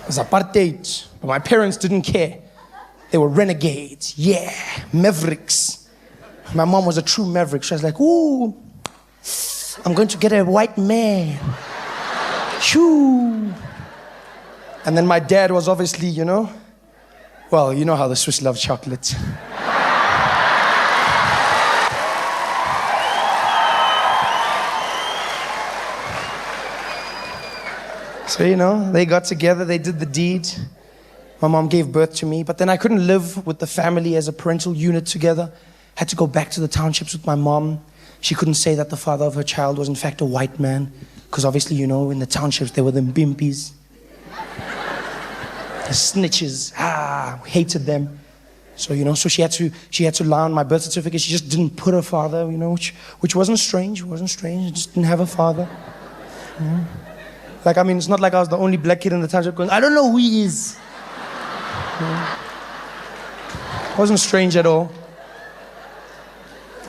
It was apartheid, but my parents didn't care. They were renegades, yeah, mavericks. My mom was a true maverick. She was like, ooh, I'm going to get a white man. Shoo. And then my dad was obviously, well, you know how the Swiss love chocolate. So, they got together, they did the deed. My mom gave birth to me, but then I couldn't live with the family as a parental unit together. Had to go back to the townships with my mom. She couldn't say that the father of her child was in fact a white man, because obviously, in the townships there were them bimpies. The snitches, hated them. So, so she had to lie on my birth certificate. She just didn't put her father, which wasn't strange. It wasn't strange. She just didn't have a father. It's not like I was the only black kid in the township going, I don't know who he is. It wasn't strange at all.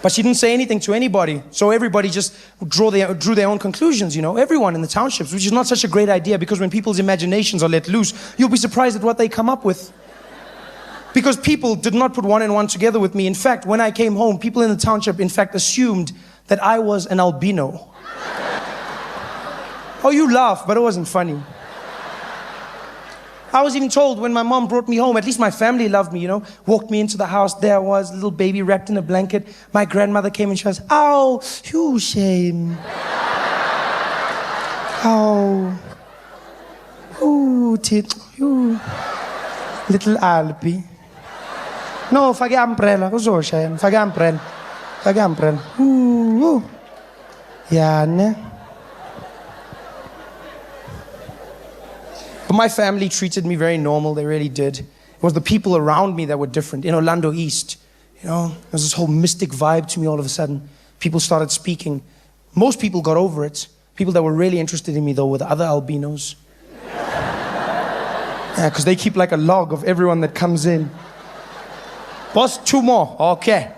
But she didn't say anything to anybody. So everybody just drew their own conclusions, everyone in the townships, which is not such a great idea, because when people's imaginations are let loose, you'll be surprised at what they come up with. Because people did not put one and one together with me. In fact, when I came home, people in the township, in fact, assumed that I was an albino. Oh, you laugh, but it wasn't funny. I was even told when my mom brought me home, at least my family loved me, walked me into the house, there I was, a little baby wrapped in a blanket. My grandmother came and she was, ow, you shame. Ow. Ooh, you. Little Alpi. No, faghe umbrella, cosa shame? Faghe umbrella. Faghe umbrella. Ooh. Yeah, ne? But my family treated me very normal, they really did. It was the people around me that were different. In Orlando East, there was this whole mystic vibe to me all of a sudden. People started speaking. Most people got over it. People that were really interested in me, though, were the other albinos. Yeah, because they keep like a log of everyone that comes in. Boss, 2 more. Okay.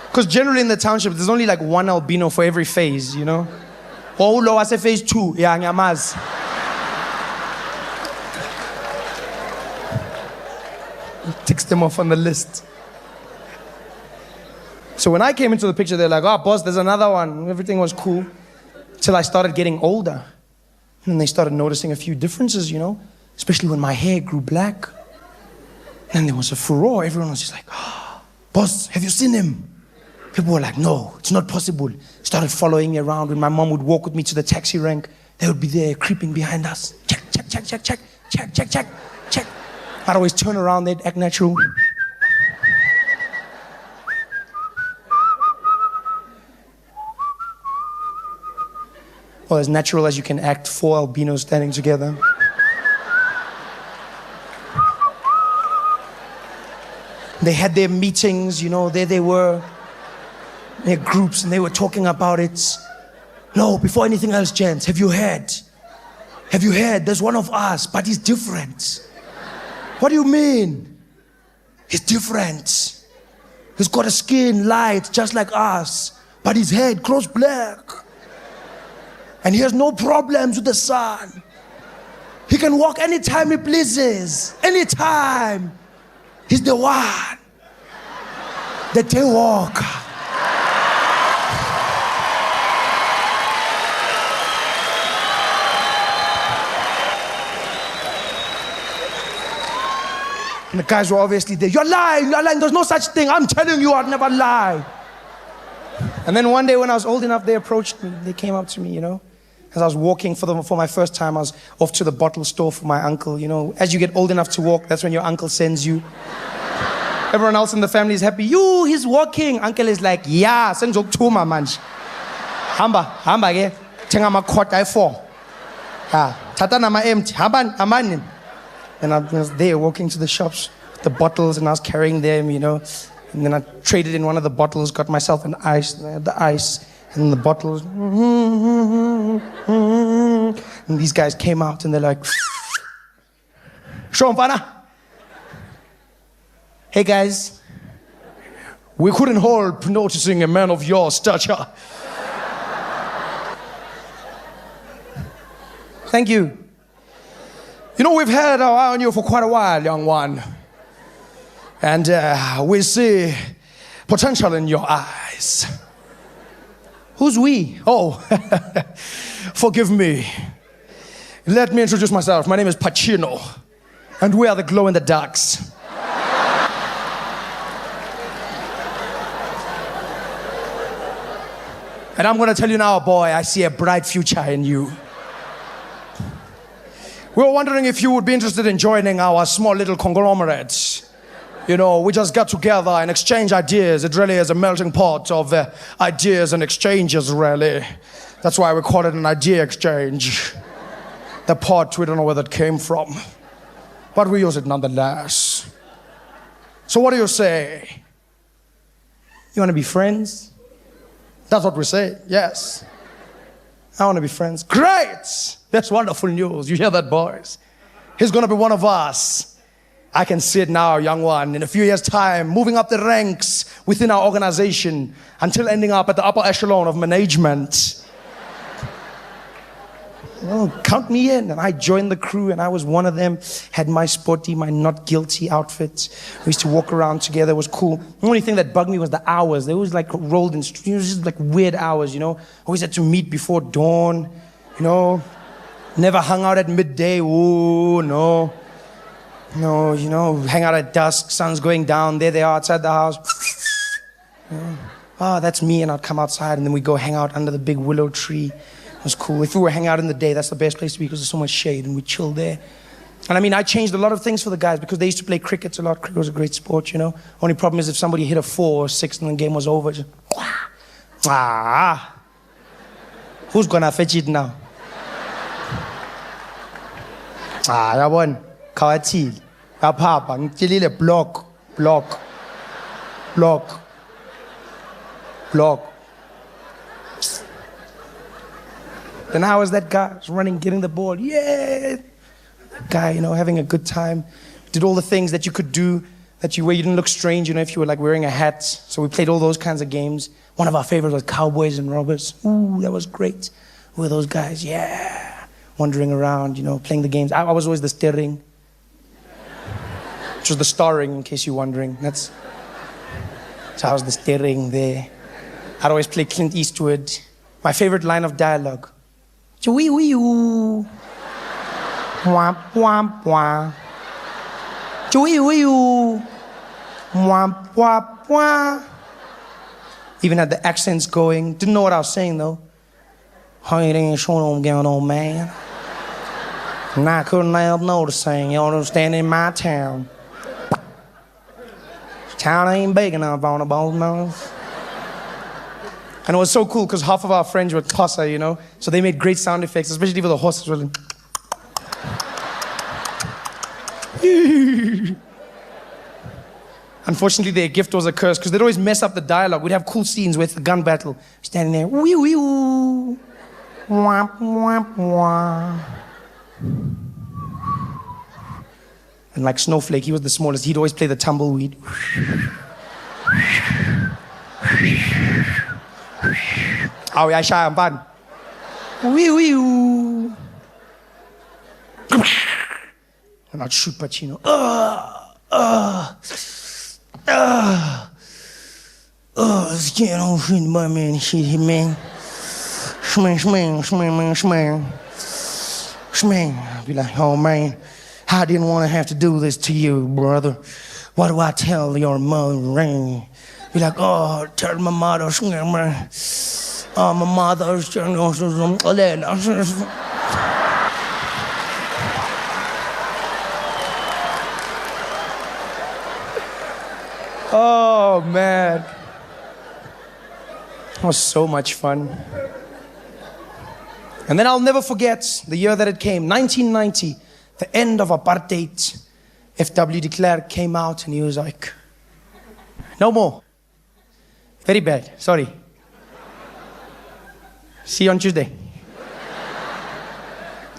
Because generally in the township, there's only like 1 albino for every phase, Oh, lo, I say phase 2. Yeah, nyamaz. Ticks them off on the list. So when I came into the picture, they're like, oh, boss, there's another one. Everything was cool. Till I started getting older. And then they started noticing a few differences, especially when my hair grew black. And there was a furore. Everyone was just like, oh, boss, have you seen him? People were like, no, it's not possible. Started following me around. When my mom would walk with me to the taxi rank, they would be there creeping behind us. Check, check, check, check, check, check, check, check, check. I'd always turn around, they'd act natural. Well, as natural as you can act, 4 albinos standing together. They had their meetings, there they were. Their groups, and they were talking about it. No, before anything else, gents, have you heard? Have you heard? There's one of us, but he's different. What do you mean? He's different. He's got a skin light, just like us, but his head grows black. And he has no problems with the sun. He can walk anytime he pleases. Anytime. He's the one. The day walker. And the guys were obviously there. You're lying, there's no such thing. I'm telling you, I'd never lie. And then one day when I was old enough, they approached me. They came up to me, As I was walking for my first time, I was off to the bottle store for my uncle. As you get old enough to walk, that's when your uncle sends you. Everyone else in the family is happy. He's walking. Uncle is like, yeah, send you to my man. Hamba ke. Tenga makota I4. Tata na ma empty. Amanin. And I was there walking to the shops, with the bottles, and I was carrying them, And then I traded in one of the bottles, got myself an ice, the ice, and the bottles. And these guys came out and they're like, show 'em, pana. Hey guys, we couldn't help noticing a man of your stature. Thank you. You know, we've had our eye on you for quite a while, young one. And we see potential in your eyes. Who's we? Oh, forgive me. Let me introduce myself. My name is Pacino, and we are the glow-in-the-darks. And I'm gonna tell you now, boy, I see a bright future in you. We were wondering if you would be interested in joining our small little conglomerate. You know, we just got together and exchange ideas. It really is a melting pot of ideas and exchanges, really. That's why we call it an idea exchange. The pot, we don't know where that came from. But we use it nonetheless. So what do you say? You want to be friends? That's what we say, yes. I want to be friends. Great! That's wonderful news. You hear that, boys? He's going to be one of us. I can see it now, young one. In a few years' time, moving up the ranks within our organization until ending up at the upper echelon of management. Well, count me in. And I joined the crew, and I was one of them. Had my sporty, my not guilty outfit. We used to walk around together. It was cool. The only thing that bugged me was the hours. They always like rolled in. It was just like weird hours, you know. Always had to meet before dawn, you know. Never hung out at midday. Oh no. No, you know, hang out at dusk. Sun's going down. There they are outside the house. Oh, that's me. And I'd come outside, and then we'd go hang out under the big willow tree. It was cool. If we were hanging out in the day, that's the best place to be because there's so much shade, and we chill there. And I mean, I changed a lot of things for the guys because they used to play cricket a lot. Cricket was a great sport, you know. Only problem is if somebody hit a 4 or 6 and the game was over, just who's gonna fetch it now? Yabon, kawathile, kaphapha, ngitshilile block. Then how was that guy? Was running, getting the ball. Yeah! That guy, you know, having a good time. Did all the things that you could do where you didn't look strange, you know, if you were like wearing a hat. So we played all those kinds of games. One of our favorites was Cowboys and Robbers. Ooh, that was great. Who were those guys? Yeah. Wandering around, you know, playing the games. I was always the steering. Which was the starring, in case you're wondering. So I was the steering there. I'd always play Clint Eastwood. My favorite line of dialogue. Choo-wee-wee-oo. Womp, womp, womp. Choo-wee-wee-oo. Womp, womp, womp. Even had the accents going. Didn't know what I was saying, though. How you ain't showing on going on, man? And I couldn't help noticing, you understand, in my town. Town ain't big enough on the both nose. And it was so cool because half of our friends were Xhosa, you know, so they made great sound effects, especially for the horses. Really. Unfortunately, their gift was a curse because they'd always mess up the dialogue. We'd have cool scenes with the gun battle, standing there, wee wee woo, womp womp womp. And like Snowflake, he was the smallest. He'd always play the tumbleweed. Oh, yeah, shy, I'm bad. Wee wee woo. And I'd shoot Pacino. This can't all shit my man, shit, man. Shmang. I'd be like, oh man, I didn't want to have to do this to you, brother. What do I tell your mother? Be like, oh, tell my mother. Oh, my mother's. Oh, man. It was so much fun. And then I'll never forget the year that it came, 1990, the end of apartheid. F.W. de Klerk came out and he was like, no more. Very bad, sorry. See you on Tuesday.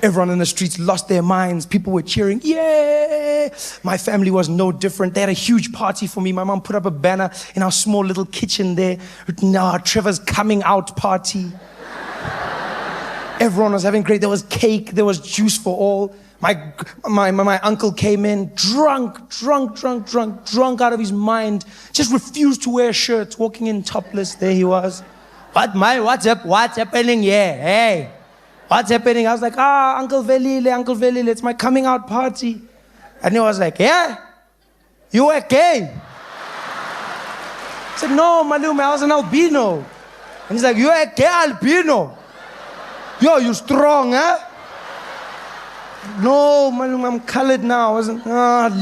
Everyone in the streets lost their minds. People were cheering, yeah! My family was no different. They had a huge party for me. My mom put up a banner in our small little kitchen there. Now Trevor's coming out party. Everyone was having great. There was cake, there was juice for all. My uncle came in, drunk out of his mind. Just refused to wear shirts, walking in topless. There he was. What's happening here? Hey, what's happening? I was like, Uncle Velile, it's my coming out party. And he was like, yeah? You were gay? I said, no, Malume, I was an albino. And he's like, you were a gay albino? Yo, you strong, huh? No, Malume, I'm colored now. I wasn't,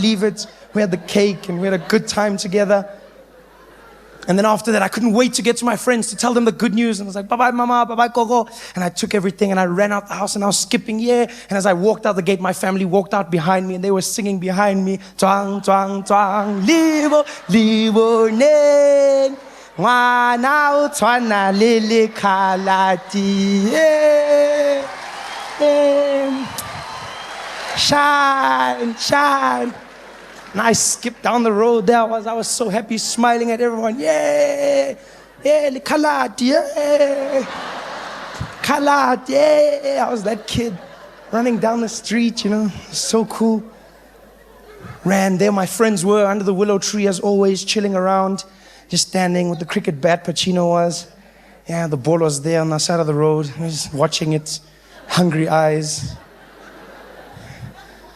leave it. We had the cake and we had a good time together. And then after that, I couldn't wait to get to my friends to tell them the good news. And I was like, bye-bye, mama, bye-bye, Gogo. And I took everything and I ran out the house and I was skipping, yeah. And as I walked out the gate, my family walked out behind me and they were singing behind me. Twang, twang, twang, libo, libo, nen. Wana utwana lili kalati. Shine, shine. And I skipped down the road there. I was so happy, smiling at everyone. Yeah, Kalat, yeah. Kalat, yeah. I was that kid running down the street, so cool. Ran there, my friends were under the willow tree as always, chilling around, just standing with the cricket bat Pacino was. Yeah, the ball was there on the side of the road. I was just watching it, hungry eyes.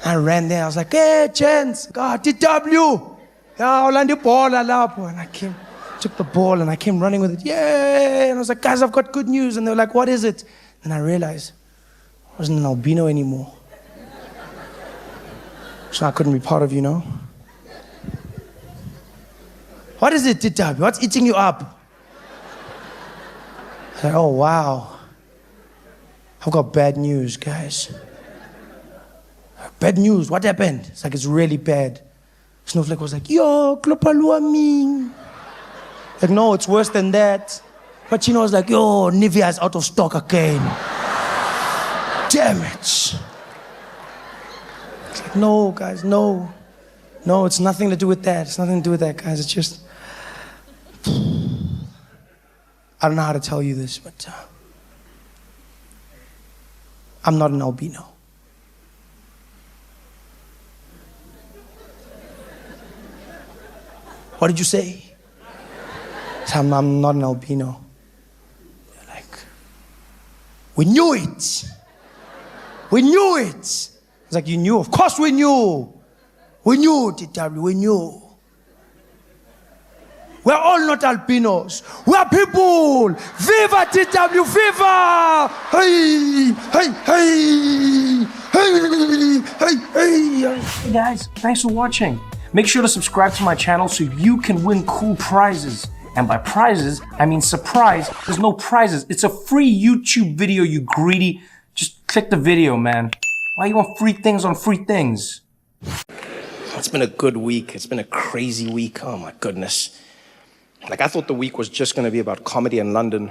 I ran there. I was like, hey, gents, God, DW. Yeah, I'll land the ball. And I took the ball and I came running with it. Yeah. And I was like, guys, I've got good news. And they were like, what is it? And I realized I wasn't an albino anymore. So I couldn't be part of What is it, DW? What's eating you up? I said, oh, wow. I've got bad news, guys. Bad news, what happened? It's like, it's really bad. Snowflake was like, yo, klopaluaming. Like, no, it's worse than that. But was like, yo, Nivea is out of stock again. Damn it. It's like, no, guys, no. No, it's nothing to do with that. It's nothing to do with that, guys. It's just, I don't know how to tell you this, but I'm not an albino. What did you say? I'm not an albino. They're like, we knew it. We knew it. It's like, you knew? Of course we knew. We knew, DW, we knew. We're all not albinos. We're people. Viva DW, viva! Hey, hey, hey, hey, hey, hey. Hey guys, thanks for watching. Make sure to subscribe to my channel so you can win cool prizes. And by prizes, I mean surprise. There's no prizes. It's a free YouTube video, you greedy. Just click the video, man. Why you want free things on free things? It's been a good week. It's been a crazy week. Oh my goodness. Like, I thought the week was just going to be about comedy in London.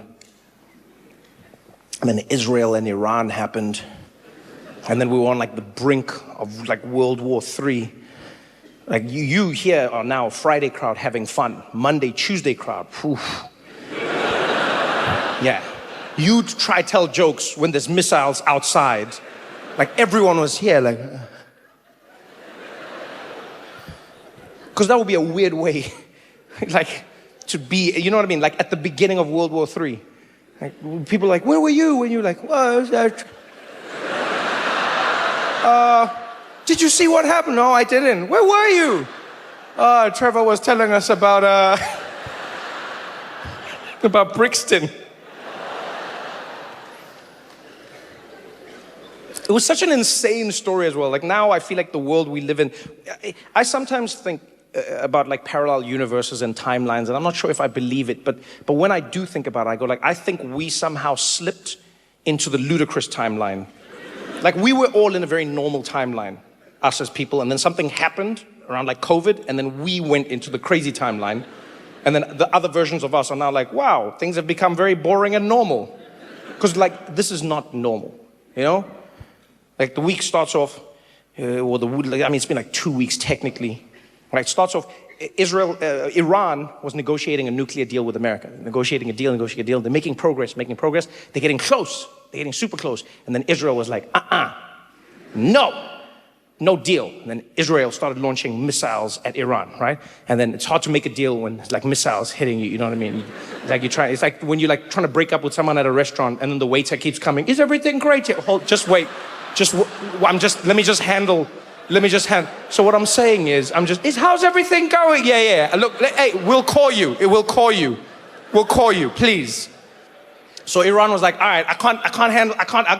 And then Israel and Iran happened. And then we were on like the brink of like World War III. Like you here are now Friday crowd having fun. Monday, Tuesday crowd. Oof. Yeah. You try tell jokes when there's missiles outside. Like everyone was here like. Because that would be a weird way. Like to be, you know what I mean? Like at the beginning of World War III. Like, people are like, where were you? And you're like, well, did you see what happened? No, I didn't. Where were you? Trevor was telling us about Brixton. It was such an insane story as well. Like now I feel like the world we live in, I sometimes think about like parallel universes and timelines, and I'm not sure if I believe it, but when I do think about it, I go like, I think we somehow slipped into the ludicrous timeline. Like we were all in a very normal timeline, us as people, and then something happened around like COVID, and then we went into the crazy timeline, and then the other versions of us are now like, wow, things have become very boring and normal. Because like, this is not normal, you know? Like the week starts off, it's been like 2 weeks technically. Right, it starts off, Iran was negotiating a nuclear deal with America. Negotiating a deal. They're making progress. They're getting close. They're getting super close. And then Israel was like, no deal. And then Israel started launching missiles at Iran, right? And then it's hard to make a deal when it's like missiles hitting you, you know what I mean? It's like when you're like trying to break up with someone at a restaurant and then the waiter keeps coming, is everything great? Just wait. Let me just handle. So what I'm saying is, how's everything going? Yeah. Look, hey, we'll call you. We'll call you, please. So Iran was like, all right, I can't.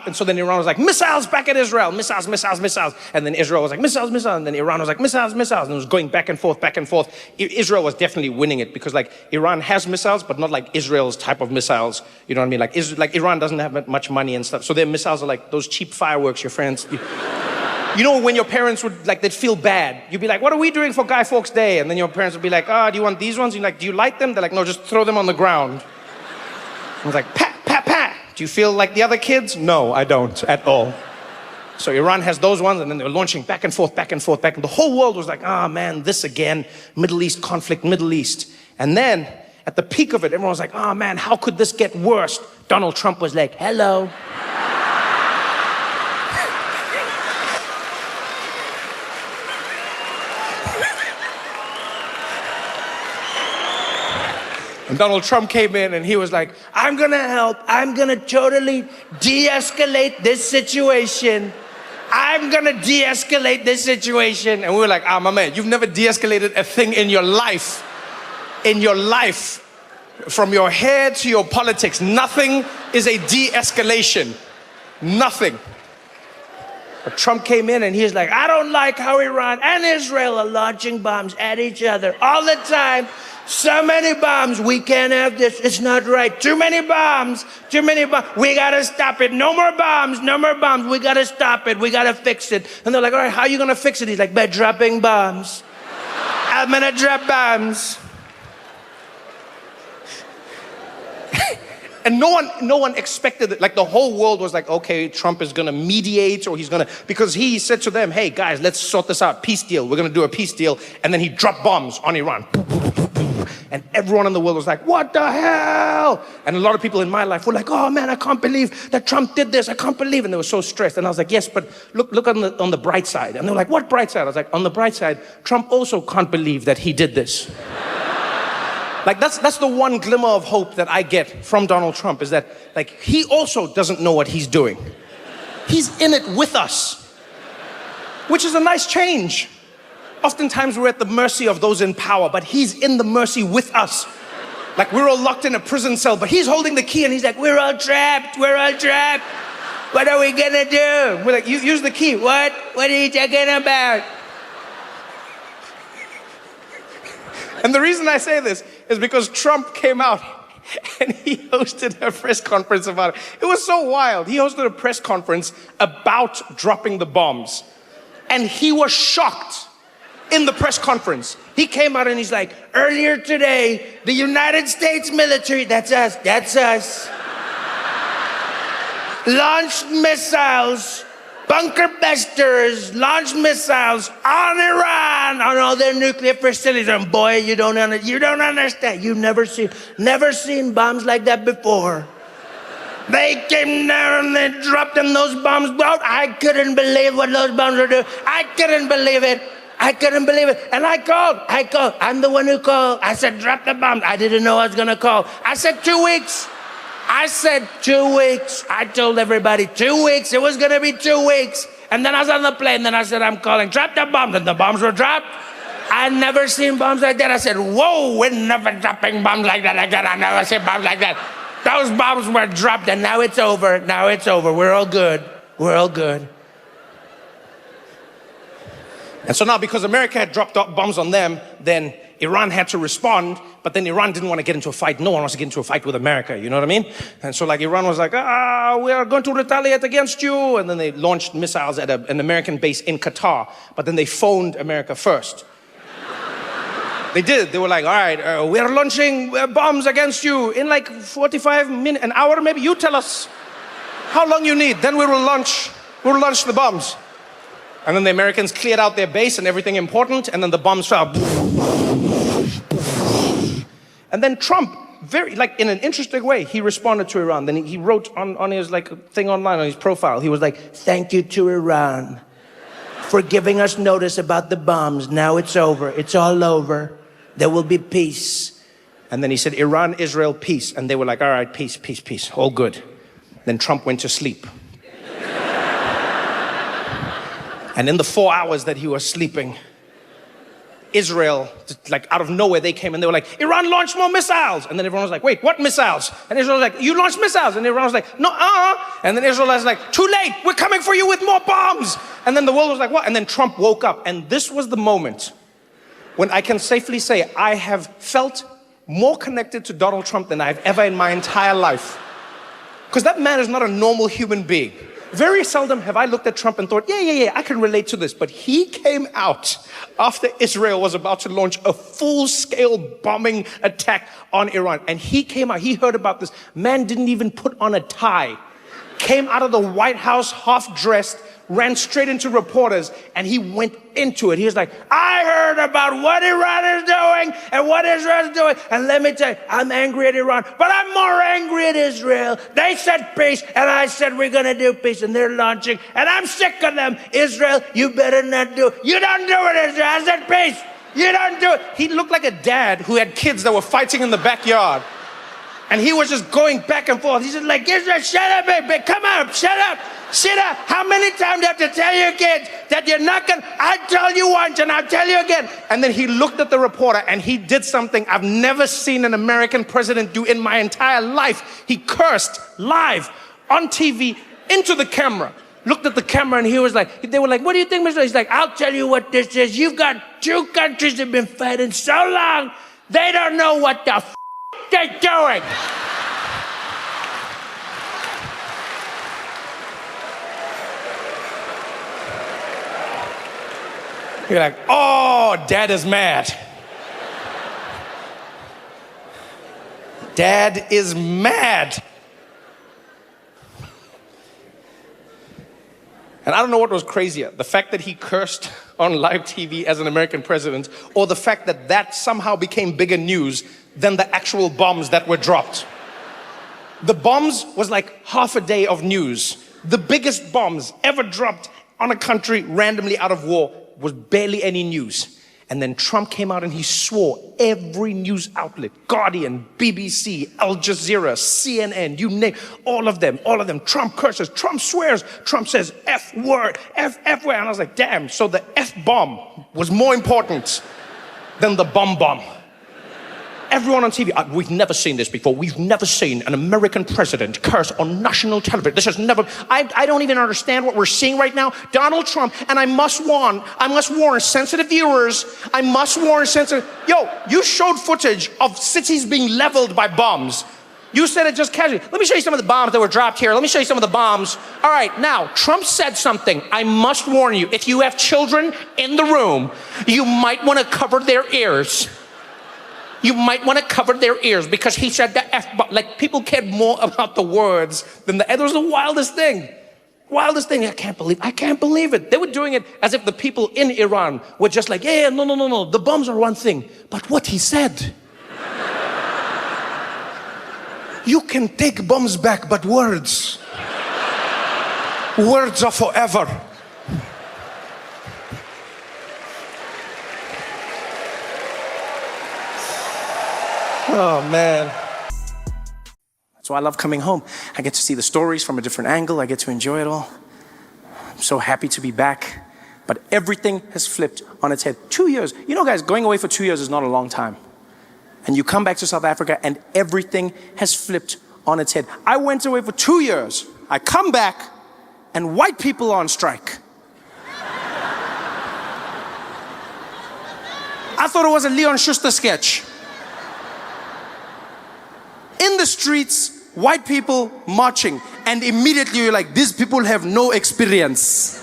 And so then Iran was like, missiles back at Israel, missiles. And then Israel was like, missiles. And then Iran was like, missiles. And it was going back and forth. Israel was definitely winning it because like Iran has missiles, but not like Israel's type of missiles. You know what I mean? Like Iran doesn't have much money and stuff. So their missiles are like those cheap fireworks your friends. You know when your parents they'd feel bad. You'd be like, what are we doing for Guy Fawkes Day? And then your parents would be like, do you want these ones? You're like, do you like them? They're like, no, just throw them on the ground. I was like, pat. Do you feel like the other kids? No, I don't at all. So Iran has those ones, and then they were launching back and forth. And the whole world was like, man, this again, Middle East conflict, Middle East. And then at the peak of it, everyone was like, man, how could this get worse? Donald Trump was like, hello. And Donald Trump came in and he was like, I'm gonna help. I'm gonna totally de-escalate this situation. And we were like, my man, you've never de-escalated a thing in your life. From your hair to your politics, nothing is a de-escalation. Nothing. But Trump came in and he's like, I don't like how Iran and Israel are launching bombs at each other all the time. So many bombs, we can't have this, it's not right. Too many bombs, we gotta stop it. No more bombs, we gotta stop it, we gotta fix it. And they're like, all right, how are you gonna fix it? He's like, by dropping bombs. I'm gonna drop bombs. And no one expected it. Like the whole world was like, okay, Trump is gonna mediate or because he said to them, hey guys, let's sort this out, peace deal. We're gonna do a peace deal. And then he dropped bombs on Iran. And everyone in the world was like, what the hell? And a lot of people in my life were like, oh man, I can't believe that Trump did this. I can't believe. And they were so stressed. And I was like, yes, but look on the bright side. And they were like, what bright side? I was like, on the bright side, Trump also can't believe that he did this. Like that's the one glimmer of hope that I get from Donald Trump is that like he also doesn't know what he's doing. He's in it with us, which is a nice change. Oftentimes we're at the mercy of those in power, but he's in the mercy with us. Like we're all locked in a prison cell, but he's holding the key and he's like, we're all trapped. What are we gonna do? We're like, use the key. What are you talking about? And the reason I say this is because Trump came out and he hosted a press conference about it. It was so wild. He hosted a press conference about dropping the bombs. And he was shocked in the press conference. He came out and he's like, earlier today, the United States military, that's us, launched missiles, bunker busters, launched missiles on Iran, on all their nuclear facilities. And boy, you don't understand. You've never seen bombs like that before. They came down and they dropped them, those bombs. I couldn't believe what those bombs were doing. I couldn't believe it. And I called. I'm the one who called. I said, drop the bomb. I didn't know I was going to call. I said 2 weeks. I told everybody 2 weeks. It was going to be 2 weeks. And then I was on the plane. Then I said, I'm calling. Drop the bombs. And the bombs were dropped. I'd never seen bombs like that. I said, whoa, we're never dropping bombs like that again. I never seen bombs like that. Those bombs were dropped and now it's over. We're all good. And so now because America had dropped bombs on them, then Iran had to respond, but then Iran didn't want to get into a fight. No one wants to get into a fight with America, you know what I mean? And so like Iran was like, we are going to retaliate against you. And then they launched missiles at an American base in Qatar, but then they phoned America first. They did. They were like, all right, we are launching bombs against you in like 45 minutes, an hour maybe. You tell us how long you need. Then we'll launch the bombs. And then the Americans cleared out their base and everything important, and then the bombs fell. And then Trump, very, like, in an interesting way, he responded to Iran. Then he wrote on his, like, thing online, on his profile, he was like, thank you to Iran for giving us notice about the bombs. Now it's over. It's all over. There will be peace. And then he said, Iran, Israel, peace. And they were like, all right, peace, peace, peace. All good. Then Trump went to sleep. And in the 4 hours that he was sleeping, Israel, like out of nowhere, they came and they were like, Iran launched more missiles. And then everyone was like, wait, what missiles? And Israel was like, you launched missiles. And everyone was like, no, And then Israel was like, too late, we're coming for you with more bombs. And then the world was like, what? And then Trump woke up. And this was the moment when I can safely say I have felt more connected to Donald Trump than I've ever in my entire life. Because that man is not a normal human being. Very seldom have I looked at Trump and thought, yeah, I can relate to this. But he came out after Israel was about to launch a full-scale bombing attack on Iran. And he came out, he heard about this. Man didn't even put on a tie. Came out of the White House half-dressed, ran straight into reporters, and he went into it. He was like, I heard about what Iran is doing and what Israel is doing. And let me tell you, I'm angry at Iran, but I'm more angry at Israel. They said peace, and I said we're going to do peace, and they're launching, and I'm sick of them. Israel, you better not do it. You don't do it, Israel. I said peace. You don't do it. He looked like a dad who had kids that were fighting in the backyard. And he was just going back and forth. He's just like, Israel, shut up, baby. Come on, shut up. Shut up. How many times do you have to tell your kids that you're not going to? I told you once and I'll tell you again. And then he looked at the reporter and he did something I've never seen an American president do in my entire life. He cursed live on TV into the camera. Looked at the camera and he was like, they were like, what do you think, Mr. He's like, I'll tell you what this is. You've got two countries that have been fighting so long, they don't know what the they're doing. You're like, oh, Dad is mad. Dad is mad. And I don't know what was crazier, the fact that he cursed on live TV as an American president, or the fact that that somehow became bigger news than the actual bombs that were dropped. The bombs was like half a day of news. The biggest bombs ever dropped on a country randomly out of war was barely any news. And then Trump came out and he swore every news outlet, Guardian, BBC, Al Jazeera, CNN, you name, all of them, Trump curses, Trump swears, Trump says F word, F word. And I was like, damn, so the F bomb was more important than the bomb. Everyone on TV, we've never seen this before. We've never seen an American president curse on national television. This has never, I don't even understand what we're seeing right now. Donald Trump, and I must warn sensitive viewers, yo, you showed footage of cities being leveled by bombs. You said it just casually. Let me show you some of the bombs that were dropped here. Let me show you some of the bombs. All right, now, Trump said something. I must warn you, if you have children in the room, you might want to cover their ears. You might want to cover their ears because he said the F-bomb. Like, people cared more about the words than the, it was the wildest thing. Wildest thing. I can't believe it. They were doing it as if the people in Iran were just like, yeah, no. The bombs are one thing. But what he said. You can take bombs back, but words are forever. Oh, man. That's why I love coming home. I get to see the stories from a different angle. I get to enjoy it all. I'm so happy to be back. But everything has flipped on its head. 2 years. You know, guys, going away for 2 years is not a long time. And you come back to South Africa and everything has flipped on its head. I went away for 2 years. I come back and white people are on strike. I thought it was a Leon Schuster sketch. In the streets, white people marching, and immediately you're like, these people have no experience.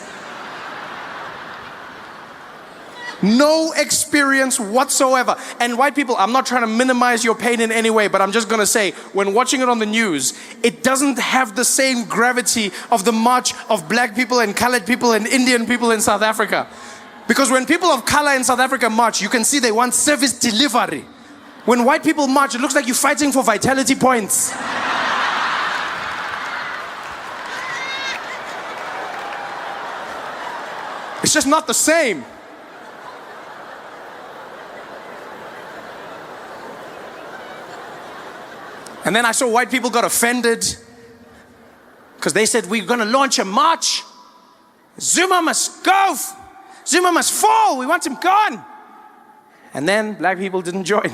No experience whatsoever. And white people, I'm not trying to minimize your pain in any way, but I'm just gonna say, when watching it on the news, it doesn't have the same gravity of the march of black people and colored people and Indian people in South Africa. Because when people of color in South Africa march, you can see they want service delivery. When white people march, it looks like you're fighting for vitality points. It's just not the same. And then I saw white people got offended because they said, we're going to launch a march. Zuma must go. Zuma must fall. We want him gone. And then black people didn't join.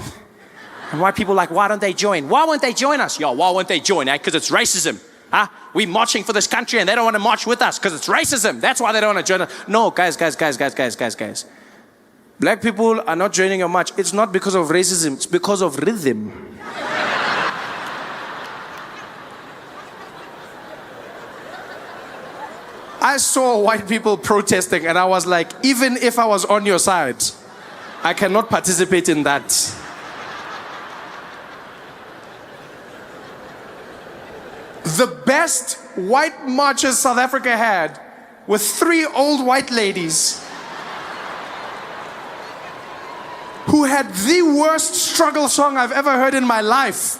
And white people like, why don't they join? Why won't they join us? Yo, why won't they join? Because it's racism. Huh? We're marching for this country and they don't want to march with us because it's racism. That's why they don't want to join us. No, guys. Black people are not joining your march. It's not because of racism. It's because of rhythm. I saw white people protesting and I was like, even if I was on your side, I cannot participate in that. The best white marches South Africa had were 3 old white ladies who had the worst struggle song I've ever heard in my life.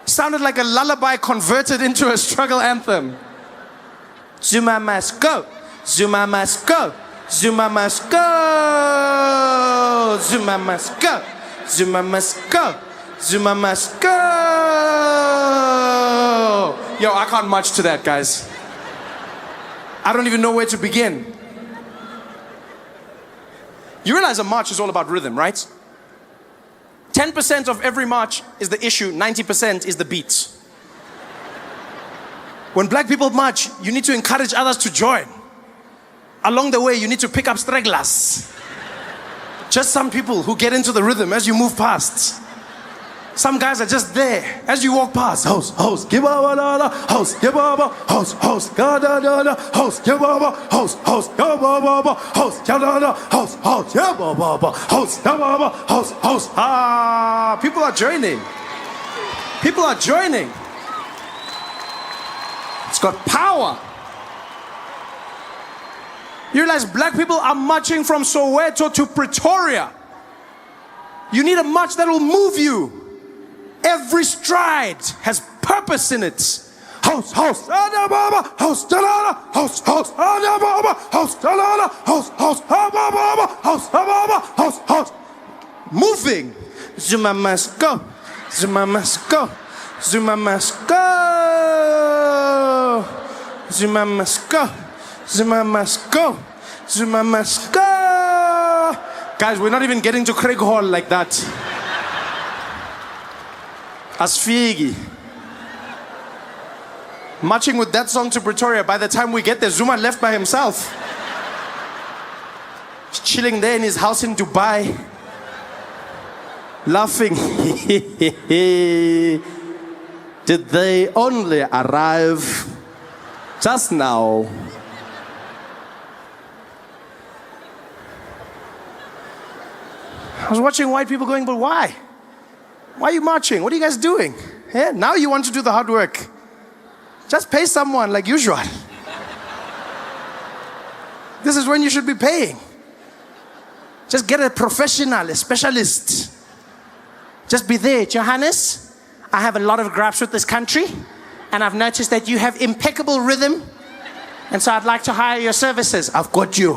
Sounded like a lullaby converted into a struggle anthem. Zuma must go. Zuma must go. Zuma must go. Zuma must go. Zuma must go. Zuma must go. Yo, I can't march to that, guys. I don't even know where to begin. You realize a march is all about rhythm, right? 10% of every march is the issue, 90% is the beat. When black people march, you need to encourage others to join. Along the way, you need to pick up stragglers. Just some people who get into the rhythm as you move past. Some guys are just there as you walk past. House, give up, house, give up, house, da da da da, house, give up, house, give up, house, da da da, house, give up, house, da da da, house. Ah, people are joining. People are joining. It's got power. You realize black people are marching from Soweto to Pretoria. You need a march that will move you. Every stride has purpose in it. House, house, house, house, house, house, house, house. Moving. Zuma must go. Zuma must go. Zuma must go. Zuma must go. Zuma must go. Zuma must go. Guys, we're not even getting to Craig Hall like that. Asfigi. Marching with that song to Pretoria, by the time we get there, Zuma left by himself. He's chilling there in his house in Dubai. Laughing. Did they only arrive just now? I was watching white people going, but why? Why are you marching? What are you guys doing? Yeah, now you want to do the hard work. Just pay someone like usual. This is when you should be paying. Just get a professional, a specialist. Just be there. Johannes, I have a lot of gripes with this country, and I've noticed that you have impeccable rhythm, and so I'd like to hire your services. I've got you.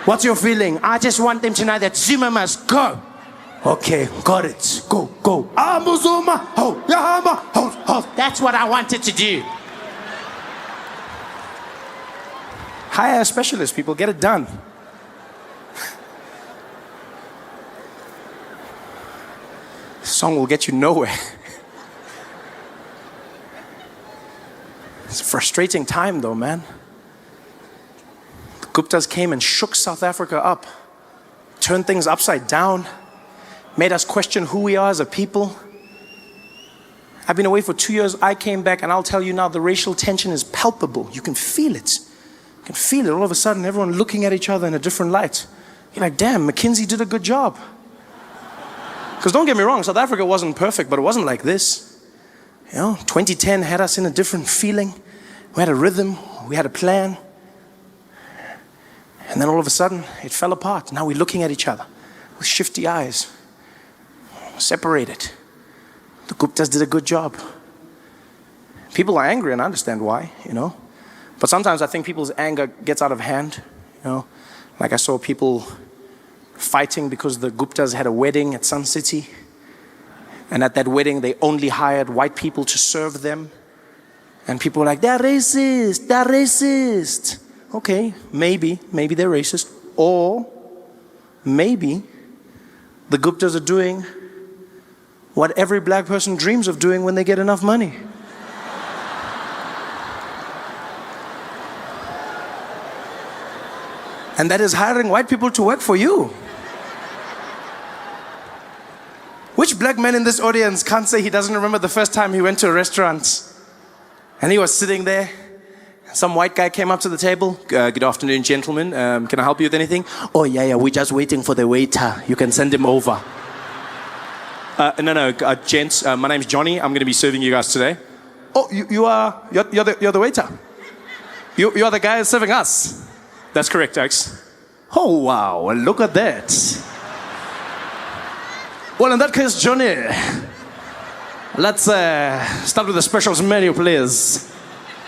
What's your feeling? I just want them to know that Zuma must go. Okay, got it. Go, go. Zuma. Ho, Yahama, ho, ho. That's what I wanted to do. Hire a specialist, people. Get it done. This song will get you nowhere. It's a frustrating time, though, man. The Guptas came and shook South Africa up, turned things upside down, made us question who we are as a people. I've been away for 2 years. I came back, and I'll tell you now, the racial tension is palpable. You can feel it. You can feel it. All of a sudden, everyone looking at each other in a different light. You're like, damn, McKinsey did a good job. Because don't get me wrong, South Africa wasn't perfect, but it wasn't like this. You know, 2010 had us in a different feeling. We had a rhythm. We had a plan. And then all of a sudden, it fell apart. Now we're looking at each other with shifty eyes. separated. The Guptas did a good job. People are angry, and I understand why, you know. But sometimes I think people's anger gets out of hand, you know. Like I saw people fighting because the Guptas had a wedding at Sun City. And at that wedding, they only hired white people to serve them. And people were like, they're racist, they're racist. Okay, maybe they're racist. Or maybe the Guptas are doing what every black person dreams of doing when they get enough money. And that is hiring white people to work for you. Which black man in this audience can't say he doesn't remember the first time he went to a restaurant and he was sitting there? Some white guy came up to the table. Good afternoon, gentlemen. Can I help you with anything? Oh, yeah, we're just waiting for the waiter. You can send him over. No, gents, my name's Johnny. I'm going to be serving you guys today. Oh, you're the waiter. You're the guy serving us. That's correct, Alex. Oh, wow, look at that. Well, in that case, Johnny, let's start with the specials menu, please.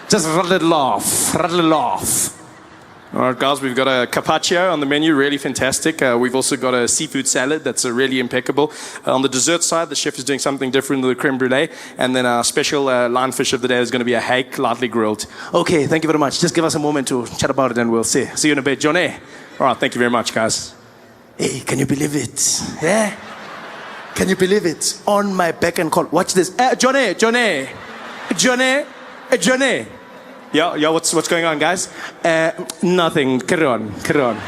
Just rattle it off, rattle it off. All right, guys, we've got a carpaccio on the menu, really fantastic. We've also got a seafood salad that's really impeccable. On the dessert side, the chef is doing something different with the creme brulee. And then our special lionfish of the day is going to be a hake, lightly grilled. Okay, thank you very much. Just give us a moment to chat about it and we'll see you in a bit. Johnny. All right, thank you very much, guys. Hey, can you believe it? Yeah? Can you believe it? On my beck and call. Watch this. Johnny. Yeah, what's going on, guys? Nothing. Carry on.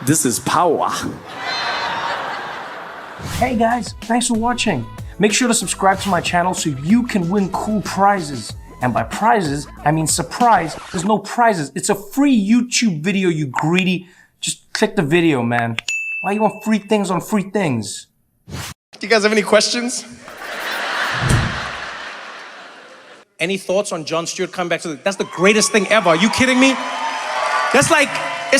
This is power. Hey guys, thanks for watching. Make sure to subscribe to my channel so you can win cool prizes. And by prizes, I mean surprise. There's no prizes. It's a free YouTube video, you greedy. Just click the video, man. Why you want free things on free things? Do you guys have any questions? Any thoughts on Jon Stewart coming back to that's the greatest thing ever. Are you kidding me? It's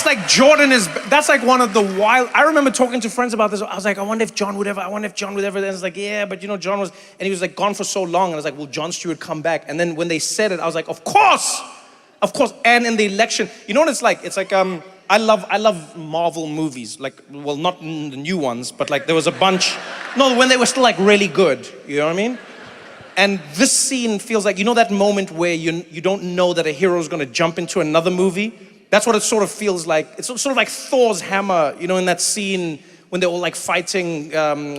like Jordan is, that's like one of the wild, I remember talking to friends about this. I was like, I wonder if John would ever, And it's like, yeah, but you know, John was, and he was like gone for so long. And I was like, will Jon Stewart come back? And then when they said it, I was like, of course. And in the election, you know what it's like? It's like, I love Marvel movies. Like, well, not the new ones, but like there was a bunch, when they were still like really good. You know what I mean? And this scene feels like, you know that moment where you don't know that a hero is going to jump into another movie? That's what it sort of feels like. It's sort of like Thor's hammer, you know, in that scene when they're all like fighting,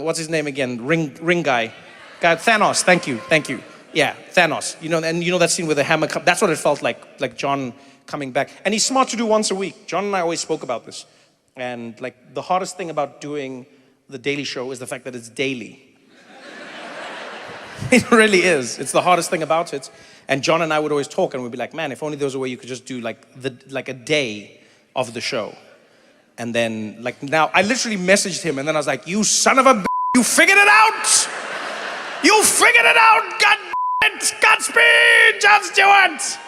what's his name again? Ring guy. Thanos, thank you. Yeah, Thanos. You know, and you know that scene with the hammer, that's what it felt like John coming back. And he's smart to do once a week. John and I always spoke about this. And like the hardest thing about doing The Daily Show is the fact that it's daily. It really is. It's the hardest thing about it. And John and I would always talk and we'd be like, man, if only there was a way you could just do like a day of the show. And then like now, I literally messaged him and then I was like, you son of a b****, you figured it out! You figured it out! God it! Godspeed, Jon Stewart!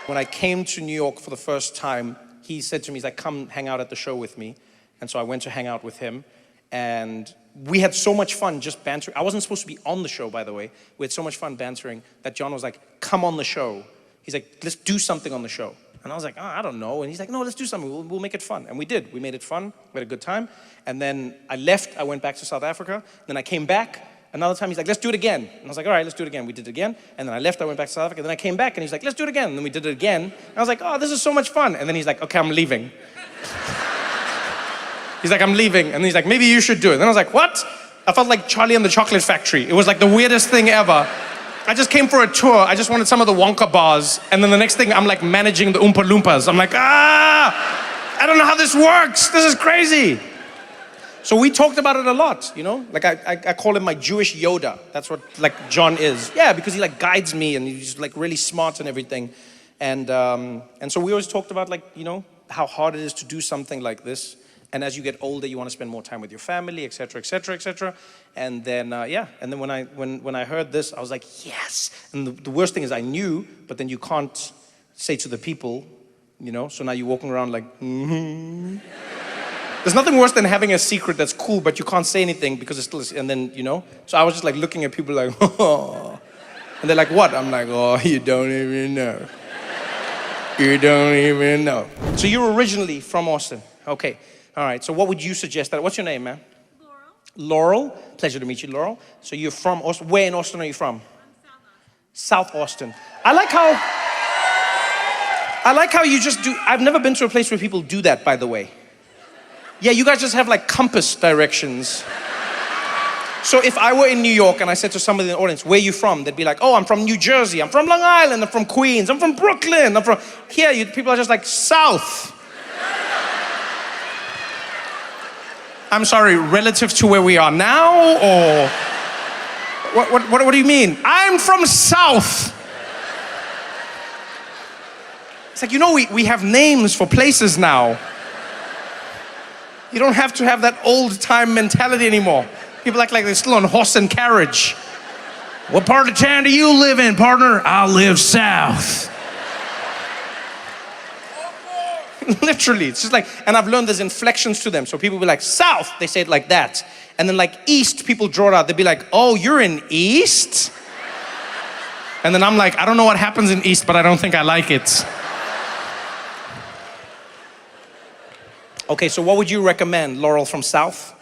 When I came to New York for the first time, he said to me, he's like, come hang out at the show with me. And so I went to hang out with him. And we had so much fun just bantering. I wasn't supposed to be on the show, by the way. We had so much fun bantering that John was like, come on the show. He's like, let's do something on the show. And I was like, I don't know. And he's like, no, let's do something. We'll make it fun. And we did. We made it fun. We had a good time. And then I left. I went back to South Africa. Then I came back. Another time, he's like, let's do it again. And I was like, all right, let's do it again. We did it again. And then I left. I went back to South Africa. Then I came back. And he's like, let's do it again. And then we did it again. And I was like, oh, this is so much fun. And then he's like, okay, I'm leaving. He's like, I'm leaving. And then he's like, maybe you should do it. And I was like, what? I felt like Charlie and the Chocolate Factory. It was like the weirdest thing ever. I just came for a tour. I just wanted some of the Wonka bars. And then the next thing, I'm like managing the Oompa Loompas. I'm like, I don't know how this works. This is crazy. So we talked about it a lot, you know? Like I call him my Jewish Yoda. That's what like John is. Yeah, because he like guides me and he's like really smart and everything. And so we always talked about like, you know, how hard it is to do something like this. And as you get older, you want to spend more time with your family, et cetera, et cetera, et cetera. And then, and then when I heard this, I was like, yes. And the worst thing is I knew, but then you can't say to the people, you know? So now you're walking around like, There's nothing worse than having a secret that's cool, but you can't say anything because it's still, and then, you know? So I was just like looking at people like, oh. And they're like, what? I'm like, oh, you don't even know. You don't even know. So you're originally from Austin. Okay. All right. So what would you suggest that? What's your name, man? Laurel. Laurel. Pleasure to meet you, Laurel. So you're from Austin. Where in Austin are you from? I'm South South Austin. Austin. I like how you just do, I've never been to a place where people do that, by the way. Yeah, you guys just have like compass directions. So if I were in New York and I said to somebody in the audience, where are you from? They'd be like, oh, I'm from New Jersey, I'm from Long Island, I'm from Queens, I'm from Brooklyn, I'm from... Here, people are just like, South. I'm sorry, relative to where we are now, or... What do you mean? I'm from South. It's like, you know, we have names for places now. You don't have to have that old time mentality anymore. People act like they're still on horse and carriage. What part of town do you live in, partner? I live south. Literally, it's just like, and I've learned there's inflections to them. So people be like, south, they say it like that. And then like east, people draw it out. They'd be like, oh, you're in east? And then I'm like, I don't know what happens in east, but I don't think I like it. Okay, so what would you recommend, Laurel from South?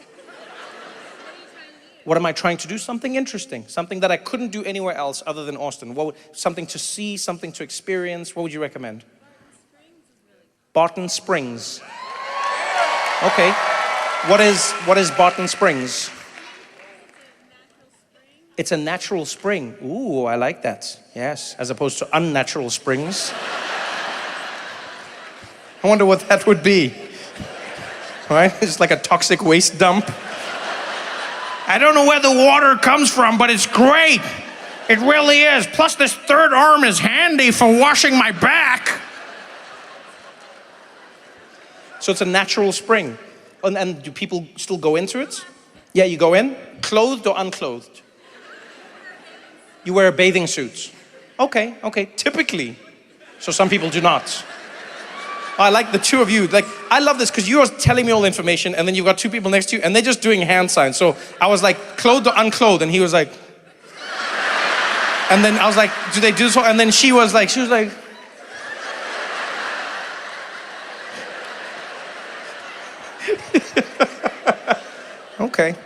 What am I trying to do? Something interesting, something that I couldn't do anywhere else other than Austin. Something to see, something to experience. What would you recommend? Barton Springs. Okay. What is Barton Springs? It's a natural spring. Ooh, I like that. Yes, as opposed to unnatural springs. I wonder what that would be. Right? It's like a toxic waste dump. I don't know where the water comes from, but it's great. It really is. Plus, this third arm is handy for washing my back. So it's a natural spring. And do people still go into it? Yeah, you go in, clothed or unclothed? You wear a bathing suit. Okay, typically. So some people do not. I like the two of you. Like, I love this because you are telling me all the information and then you've got two people next to you and they're just doing hand signs. So I was like, clothed or unclothed? And he was like, and then I was like, do they do so? And then she was like, okay.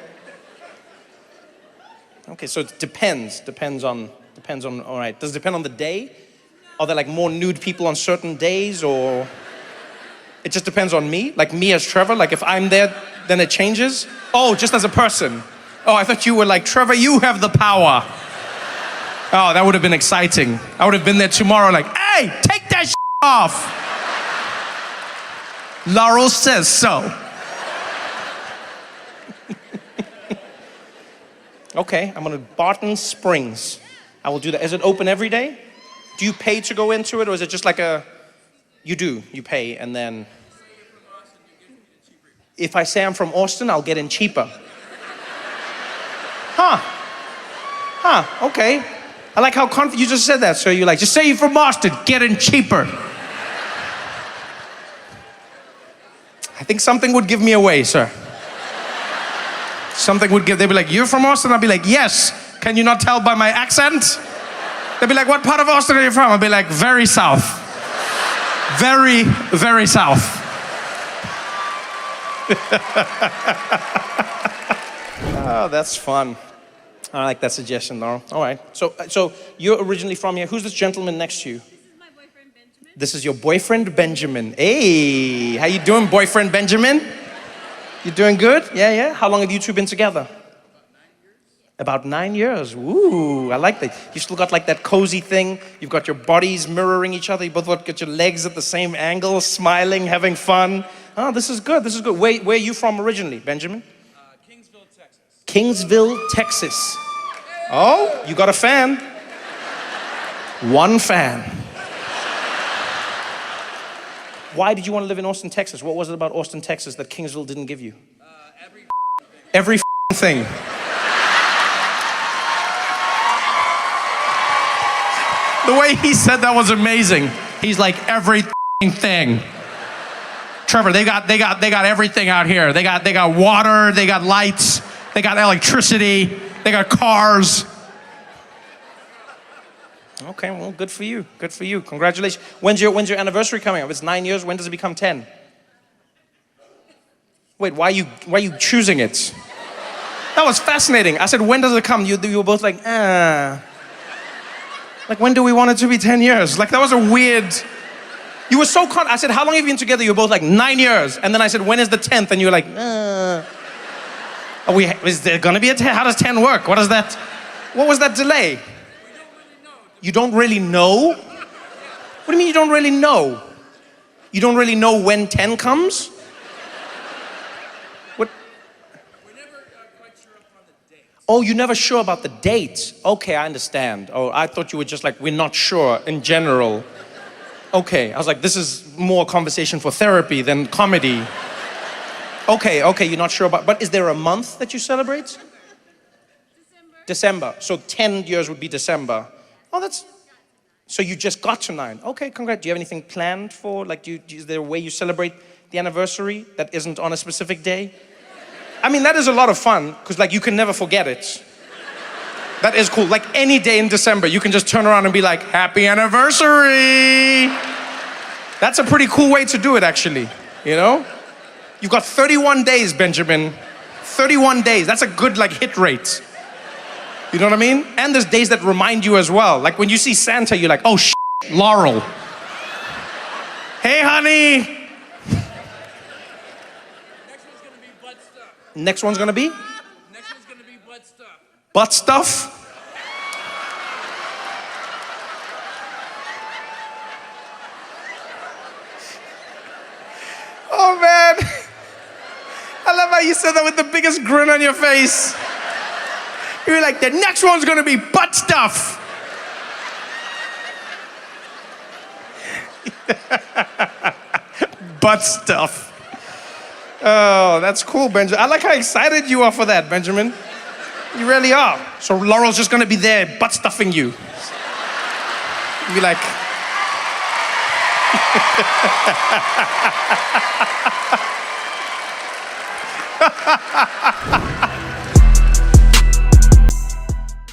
Okay, so it depends on, all right. Does it depend on the day? Are there like more nude people on certain days, or it just depends on me? Like me as Trevor, like if I'm there, then it changes? Oh, just as a person. Oh, I thought you were like, Trevor, you have the power. Oh, that would have been exciting. I would have been there tomorrow like, hey, take that shit off. Laurel says so. Okay, I'm gonna Barton Springs. I will do that. Is it open every day? Do you pay to go into it, or is it just like a, you do, you pay, and then, if I say I'm from Austin, I'll get in cheaper. Okay. I like how confident you just said that. So you're like, just say you're from Austin, get in cheaper. I think something would give me away, sir. Something would give, they'd be like, you're from Austin? I'd be like, yes. Can you not tell by my accent? They'd be like, what part of Austin are you from? I'd be like, very south. Very, very south. Oh, that's fun. I like that suggestion, Laurel. All right. So you're originally from here. Who's this gentleman next to you? This is my boyfriend, Benjamin. This is your boyfriend, Benjamin. Hey, how you doing, boyfriend, Benjamin? You doing good? Yeah. How long have you two been together? About 9 years. Ooh, I like that. You still got like that cozy thing. You've got your bodies mirroring each other. You both got your legs at the same angle, smiling, having fun. Oh, this is good. Where are you from originally, Benjamin? Kingsville, Texas. Kingsville, Texas. Oh, you got a fan. One fan. Why did you want to live in Austin, Texas? What was it about Austin, Texas that Kingsville didn't give you? Every thing. The way he said that was amazing. He's like, every thing. Trevor, they got everything out here. They got water, they got lights, they got electricity, they got cars. Okay, well, good for you. Good for you. Congratulations. When's your anniversary coming up? It's 9 years. When does it become 10? Wait, why are you choosing it? That was fascinating. I said, when does it come? You were both like, Like, when do we want it to be 10 years? Like, that was a weird... You were so I said, how long have you been together? You were both like, 9 years. And then I said, when is the 10th? And you were like, Is there gonna be a 10? How does 10 work? What is that? What was that delay? You don't really know? What do you mean you don't really know? You don't really know when 10 comes? What? We're never quite sure upon the date. Oh, you're never sure about the date. Okay, I understand. Oh, I thought you were just like, we're not sure in general. Okay, I was like, this is more conversation for therapy than comedy. Okay, you're not sure about, but is there a month that you celebrate? December. So 10 years would be December. Oh, so you just got to 9. Okay, congrats. Do you have anything planned for, like, is there a way you celebrate the anniversary that isn't on a specific day? I mean, that is a lot of fun, because, like, you can never forget it. That is cool. Like, any day in December, you can just turn around and be like, happy anniversary. That's a pretty cool way to do it, actually, you know? You've got 31 days, Benjamin. 31 days. That's a good, like, hit rate. You know what I mean? And there's days that remind you as well. Like when you see Santa, you're like, oh Laurel. Hey, honey. Next one's gonna be butt stuff. Next one's gonna be? Next one's gonna be butt stuff. Butt stuff? Oh man. I love how you said that with the biggest grin on your face. You were like, the next one's gonna be butt stuff. Butt stuff. Oh, that's cool, Benjamin. I like how excited you are for that, Benjamin. You really are. So Laurel's just gonna be there butt stuffing you. Be like...